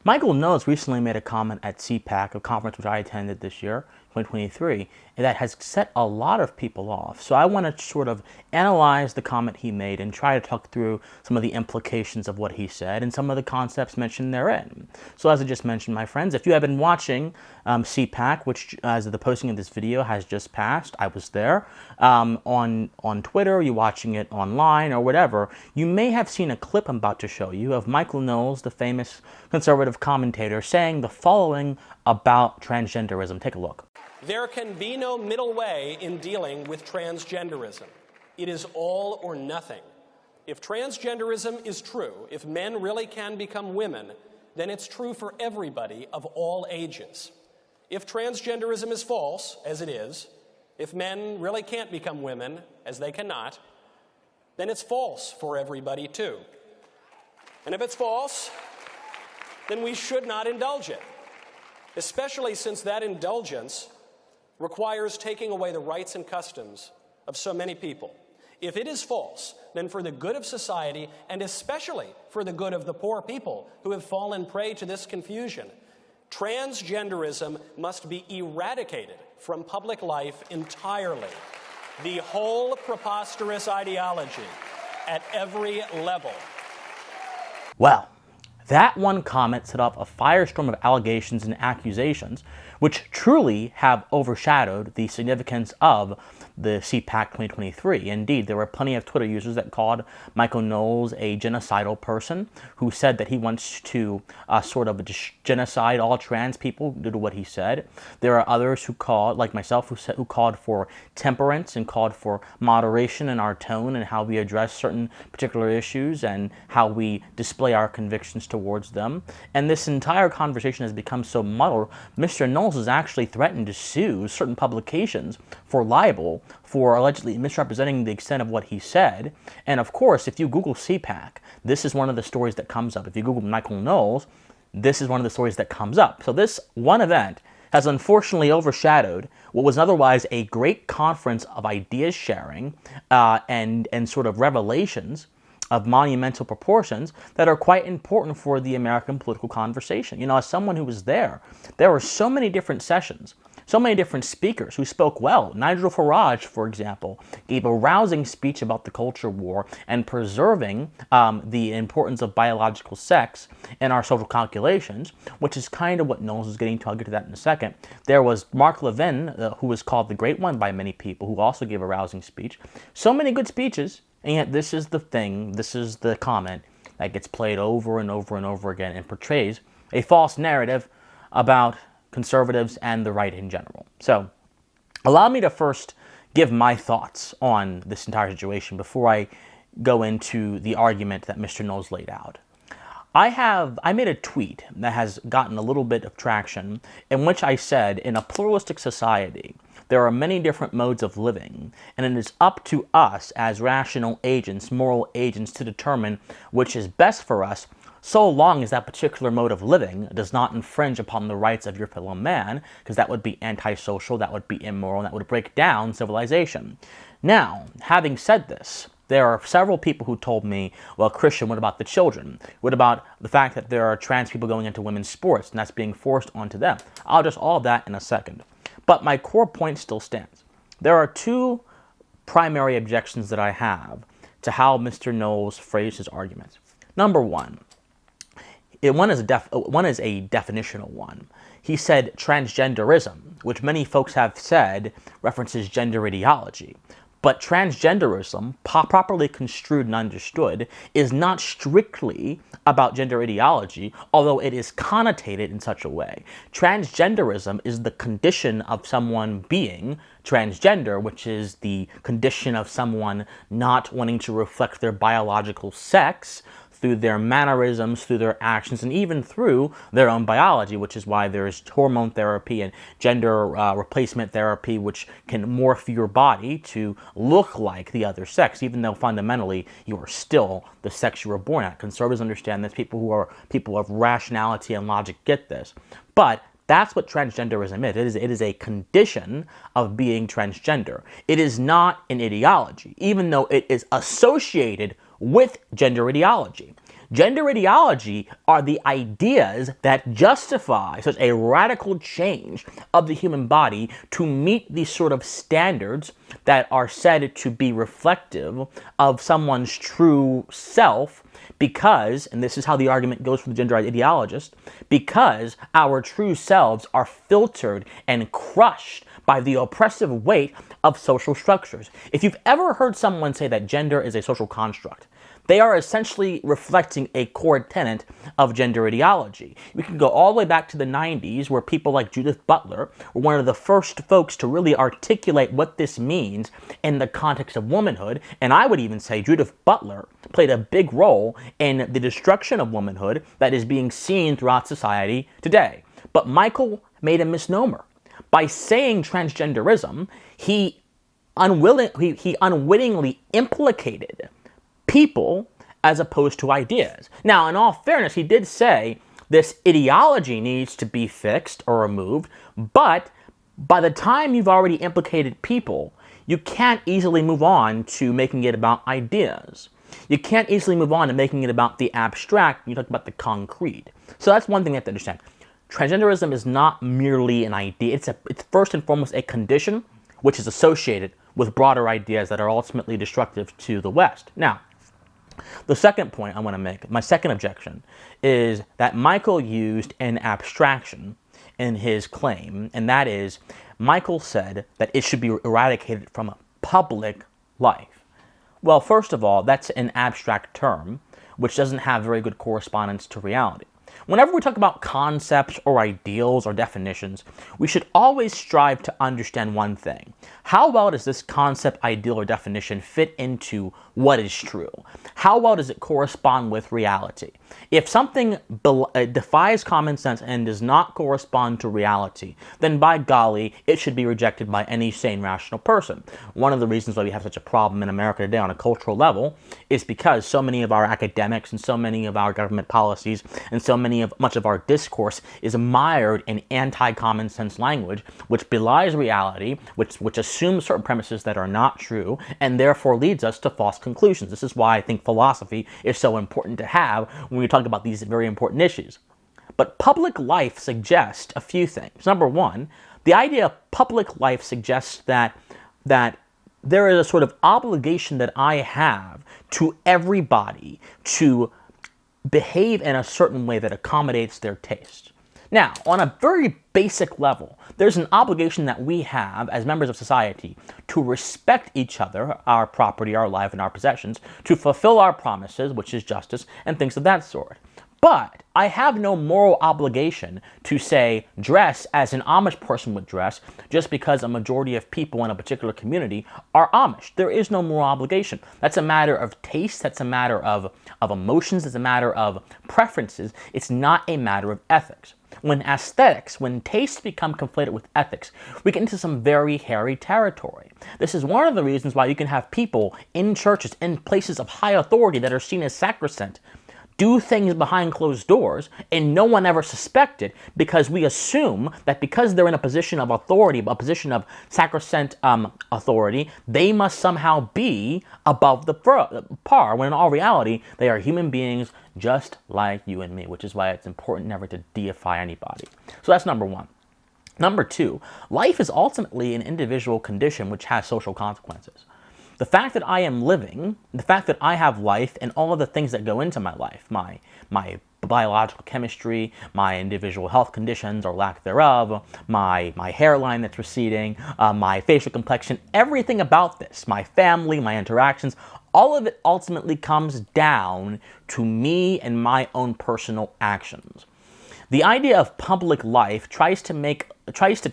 Michael Knowles recently made a comment at CPAC, a conference which I attended this year, 2023, and that has set a lot of people off. So I want to sort of analyze the comment he made and try to talk through some of the implications of what he said and some of the concepts mentioned therein. So as I just mentioned, my friends, if you have been watching CPAC, which as of the posting of this video has just passed, I was there, on Twitter, you're watching it online or whatever, you may have seen a clip I'm about to show you of Michael Knowles, the famous conservative commentator, saying the following about transgenderism. Take a look. There can be no middle way in dealing with transgenderism. It is all or nothing. If transgenderism is true, if men really can become women, then it's true for everybody of all ages. If transgenderism is false, as it is, if men really can't become women, as they cannot, then it's false for everybody too. And if it's false, then we should not indulge it, especially since that indulgence requires taking away the rights and customs of so many people. If it is false, then for the good of society, and especially for the good of the poor people who have fallen prey to this confusion, transgenderism must be eradicated from public life entirely. The whole preposterous ideology at every level. Well, that one comment set off a firestorm of allegations and accusations, which truly have overshadowed the significance of the CPAC 2023. Indeed, there were plenty of Twitter users that called Michael Knowles a genocidal person, who said that he wants to sort of genocide all trans people due to what he said. There are others who called, like myself, who called for temperance and called for moderation in our tone and how we address certain particular issues and how we display our convictions towards them. And this entire conversation has become so muddled, Mr. Knowles has actually threatened to sue certain publications for libel for allegedly misrepresenting the extent of what he said. And of course, if you Google CPAC, this is one of the stories that comes up. If you Google Michael Knowles, this is one of the stories that comes up. So this one event has unfortunately overshadowed what was otherwise a great conference of ideas sharing and sort of revelations of monumental proportions that are quite important for the American political conversation. You know, as someone who was there were so many different sessions, so many different speakers who spoke well. Nigel Farage, for example, gave a rousing speech about the culture war and preserving the importance of biological sex in our social calculations, which is kind of what Knowles is getting to. I'll get to that in a second. There was Mark Levin, who was called the Great One by many people, who also gave a rousing speech. So many good speeches, and yet this is the thing, this is the comment that gets played over and over and over again and portrays a false narrative about conservatives and the right in general. So, allow me to first give my thoughts on this entire situation before I go into the argument that Mr. Knowles laid out. I made a tweet that has gotten a little bit of traction in which I said, in a pluralistic society, there are many different modes of living, and it is up to us as rational agents, moral agents, to determine which is best for us, so long as that particular mode of living does not infringe upon the rights of your fellow man, because that would be antisocial, that would be immoral, and that would break down civilization. Now, having said this, there are several people who told me, well, Christian, what about the children? What about the fact that there are trans people going into women's sports and that's being forced onto them? I'll address all of that in a second. But my core point still stands. There are two primary objections that I have to how Mr. Knowles phrased his arguments. Number one, one is a definitional one. He said transgenderism, which many folks have said references gender ideology. But transgenderism, properly construed and understood, is not strictly about gender ideology, although it is connotated in such a way. Transgenderism is the condition of someone being transgender, which is the condition of someone not wanting to reflect their biological sex through their mannerisms, through their actions, and even through their own biology, which is why there's hormone therapy and gender replacement therapy, which can morph your body to look like the other sex, even though fundamentally you are still the sex you were born at. Conservatives understand this. People who are people of rationality and logic get this. But that's what transgenderism is. It is a condition of being transgender. It is not an ideology, even though it is associated with gender ideology. Gender ideology are the ideas that justify such a radical change of the human body to meet these sort of standards that are said to be reflective of someone's true self, because, and this is how the argument goes for the gender ideologist, because our true selves are filtered and crushed by the oppressive weight of social structures. If you've ever heard someone say that gender is a social construct, they are essentially reflecting a core tenet of gender ideology. We can go all the way back to the 90s, where people like Judith Butler were one of the first folks to really articulate what this means in the context of womanhood. And I would even say Judith Butler played a big role in the destruction of womanhood that is being seen throughout society today. But Michael made a misnomer. By saying transgenderism, he unwittingly implicated people as opposed to ideas. Now, in all fairness, he did say this ideology needs to be fixed or removed, but by the time you've already implicated people, you can't easily move on to making it about ideas. You can't easily move on to making it about the abstract when you talk about the concrete. So that's one thing you have to understand. Transgenderism is not merely an idea. It's first and foremost a condition which is associated with broader ideas that are ultimately destructive to the West. Now, the second point I want to make, my second objection, is that Michael used an abstraction in his claim, and that is, Michael said that it should be eradicated from public life. Well, first of all, that's an abstract term, which doesn't have very good correspondence to reality. Whenever we talk about concepts or ideals or definitions, we should always strive to understand one thing. How well does this concept, ideal, or definition fit into what is true? How well does it correspond with reality? If something defies common sense and does not correspond to reality, then by golly, it should be rejected by any sane, rational person. One of the reasons why we have such a problem in America today on a cultural level is because so many of our academics and so many of our government policies and much of our discourse is mired in anti-common sense language, which belies reality, which assumes certain premises that are not true, and therefore leads us to false conclusions. This is why I think philosophy is so important to have when we talk about these very important issues. But public life suggests a few things. Number one, the idea of public life suggests that there is a sort of obligation that I have to everybody to behave in a certain way that accommodates their taste. Now, on a very basic level, there's an obligation that we have as members of society to respect each other, our property, our life, and our possessions, to fulfill our promises, which is justice, and things of that sort. But I have no moral obligation to, say, dress as an Amish person would dress just because a majority of people in a particular community are Amish. There is no moral obligation. That's a matter of taste. That's a matter of emotions. It's a matter of preferences. It's not a matter of ethics. When tastes become conflated with ethics, we get into some very hairy territory. This is one of the reasons why you can have people in churches, in places of high authority that are seen as sacrosanct, do things behind closed doors, and no one ever suspected, because we assume that because they're in a position of authority, a position of sacrosanct authority, they must somehow be above the par, when in all reality, they are human beings just like you and me, which is why it's important never to deify anybody. So that's number one. Number two, life is ultimately an individual condition which has social consequences. The fact that I am living, the fact that I have life, and all of the things that go into my life, my biological chemistry, my individual health conditions or lack thereof, my hairline that's receding, my facial complexion, everything about this, my family, my interactions, all of it ultimately comes down to me and my own personal actions. The idea of public life tries to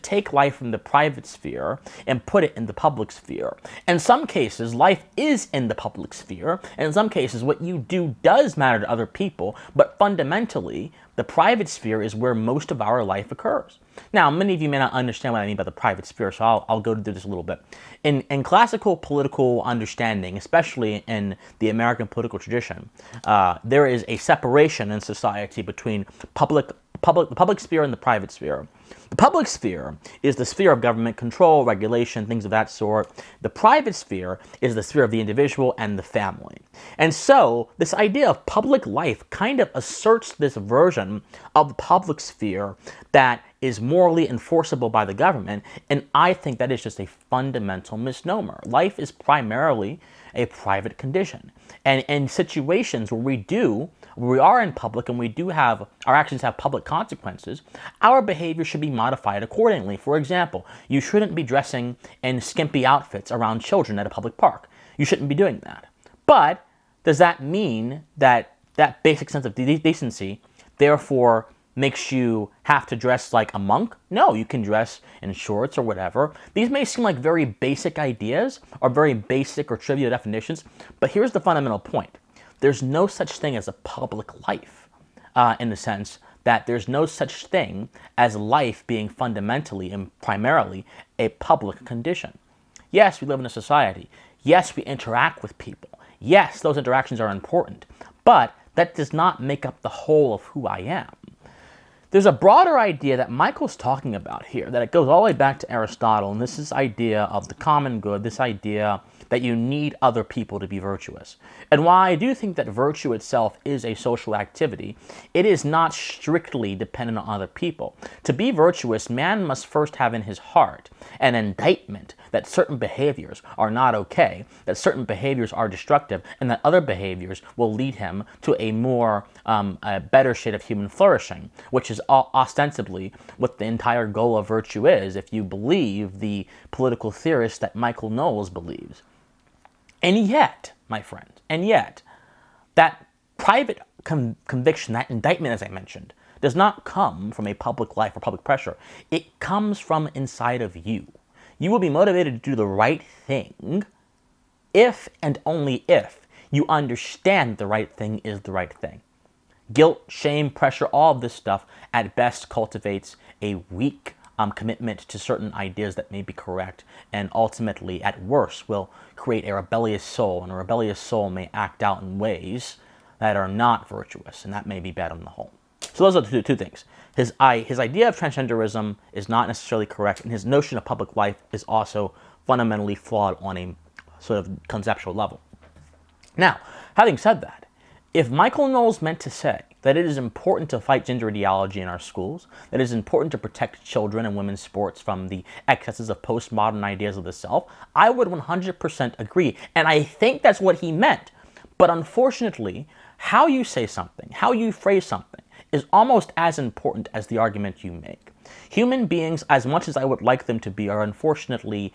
take life from the private sphere and put it in the public sphere. In some cases, life is in the public sphere, and in some cases, what you do does matter to other people, but fundamentally, the private sphere is where most of our life occurs. Now, many of you may not understand what I mean by the private sphere, so I'll go through this a little bit. In classical political understanding, especially in the American political tradition, there is a separation in society between public public sphere and the private sphere. The public sphere is the sphere of government control, regulation, things of that sort. The private sphere is the sphere of the individual and the family. And so this idea of public life kind of asserts this version of the public sphere that is morally enforceable by the government, and I think that is just a fundamental misnomer. Life is primarily a private condition. And in situations where we are in public and our actions have public consequences, our behavior should be modified accordingly. For example, you shouldn't be dressing in skimpy outfits around children at a public park. You shouldn't be doing that. But does that mean that that basic sense of decency therefore makes you have to dress like a monk? No, you can dress in shorts or whatever. These may seem like very basic ideas or very basic or trivial definitions, but here's the fundamental point. There's no such thing as a public life, in the sense that there's no such thing as life being fundamentally and primarily a public condition. Yes, we live in a society. Yes, we interact with people. Yes, those interactions are important, but that does not make up the whole of who I am. There's a broader idea that Michael's talking about here, that it goes all the way back to Aristotle, and this is idea of the common good, this idea that you need other people to be virtuous. And while I do think that virtue itself is a social activity, it is not strictly dependent on other people. To be virtuous, man must first have in his heart an indictment that certain behaviors are not okay, that certain behaviors are destructive, and that other behaviors will lead him to a better state of human flourishing, which is ostensibly what the entire goal of virtue is, if you believe the political theorist that Michael Knowles believes. And yet, my friends, that private conviction, that indictment, as I mentioned, does not come from a public life or public pressure. It comes from inside of you. You will be motivated to do the right thing if and only if you understand the right thing is the right thing. Guilt, shame, pressure, all of this stuff at best cultivates a weak commitment to certain ideas that may be correct, and ultimately, at worst, will create a rebellious soul, and a rebellious soul may act out in ways that are not virtuous, and that may be bad on the whole. So those are the two things. His idea of transgenderism is not necessarily correct, and his notion of public life is also fundamentally flawed on a sort of conceptual level. Now, having said that, if Michael Knowles meant to say that it is important to fight gender ideology in our schools, that it is important to protect children and women's sports from the excesses of postmodern ideas of the self, I would 100% agree, and I think that's what he meant. But unfortunately, how you say something, how you phrase something, is almost as important as the argument you make. Human beings, as much as I would like them to be, are unfortunately,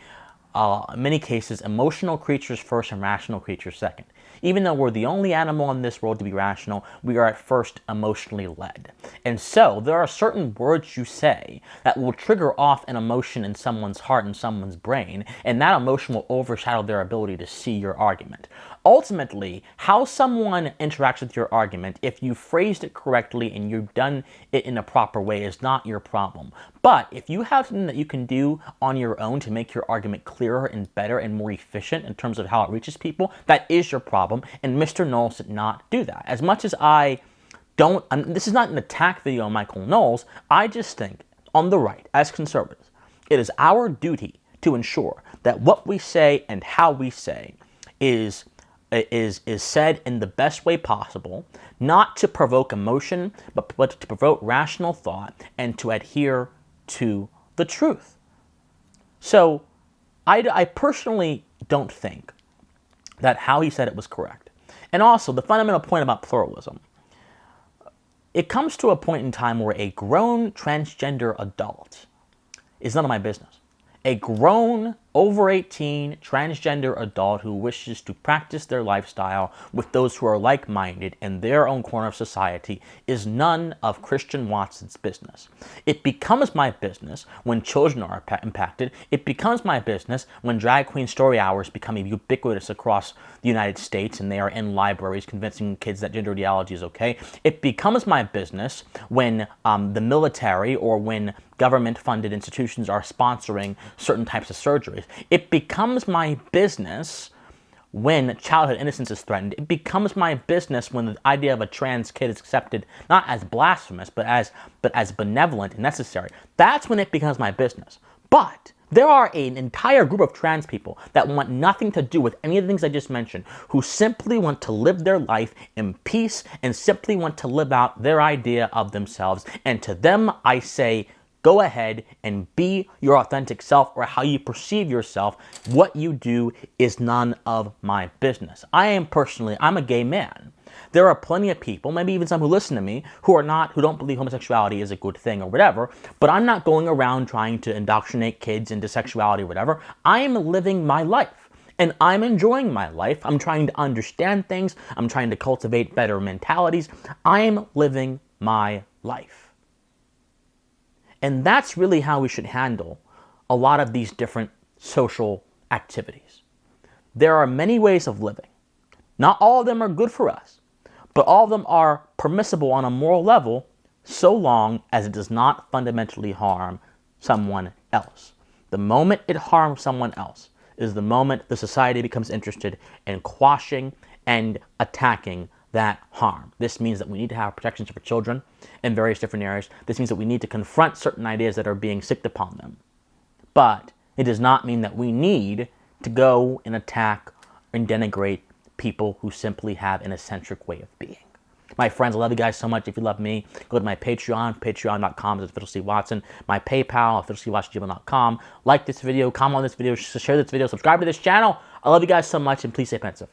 in many cases, emotional creatures first and rational creatures second. Even though we're the only animal in this world to be rational, we are at first emotionally led. And so, there are certain words you say that will trigger off an emotion in someone's heart and someone's brain, and that emotion will overshadow their ability to see your argument. Ultimately, how someone interacts with your argument, if you phrased it correctly and you've done it in a proper way, is not your problem. But if you have something that you can do on your own to make your argument clearer and better and more efficient in terms of how it reaches people, that is your problem, and Mr. Knowles did not do that. As much as this is not an attack video on Michael Knowles, I just think, on the right, as conservatives, it is our duty to ensure that what we say and how we say is said in the best way possible, not to provoke emotion, but to provoke rational thought and to adhere to the truth. So, I personally don't think that how he said it was correct. And also, the fundamental point about pluralism, it comes to a point in time where a grown transgender adult is none of my business. A grown, over 18, transgender adult who wishes to practice their lifestyle with those who are like-minded in their own corner of society is none of Christian Watson's business. It becomes my business when children are impacted. It becomes my business when drag queen story hours become ubiquitous across the United States and they are in libraries convincing kids that gender ideology is okay. It becomes my business when the military or when government-funded institutions are sponsoring certain types of surgeries. It becomes my business when childhood innocence is threatened. It becomes my business when the idea of a trans kid is accepted not as blasphemous, but as benevolent and necessary. That's when it becomes my business. But there are an entire group of trans people that want nothing to do with any of the things I just mentioned, who simply want to live their life in peace and simply want to live out their idea of themselves. And to them, I say, go ahead and be your authentic self, or how you perceive yourself. What you do is none of my business. I'm a gay man. There are plenty of people, maybe even some who listen to me, who don't believe homosexuality is a good thing or whatever, but I'm not going around trying to indoctrinate kids into sexuality or whatever. I am living my life, and I'm enjoying my life. I'm trying to understand things. I'm trying to cultivate better mentalities. I'm living my life. And that's really how we should handle a lot of these different social activities. There are many ways of living. Not all of them are good for us, but all of them are permissible on a moral level, so long as it does not fundamentally harm someone else. The moment it harms someone else is the moment the society becomes interested in quashing and attacking that harm. This means that we need to have protections for children in various different areas. This means that we need to confront certain ideas that are being sicked upon them. But it does not mean that we need to go and attack and denigrate people who simply have an eccentric way of being. My friends, I love you guys so much. If you love me, go to my Patreon, patreon.com/officialcwatson, my PayPal, officialcwatson@gmail.com. Like this video, comment on this video, share this video, subscribe to this channel. I love you guys so much, and please stay pensive.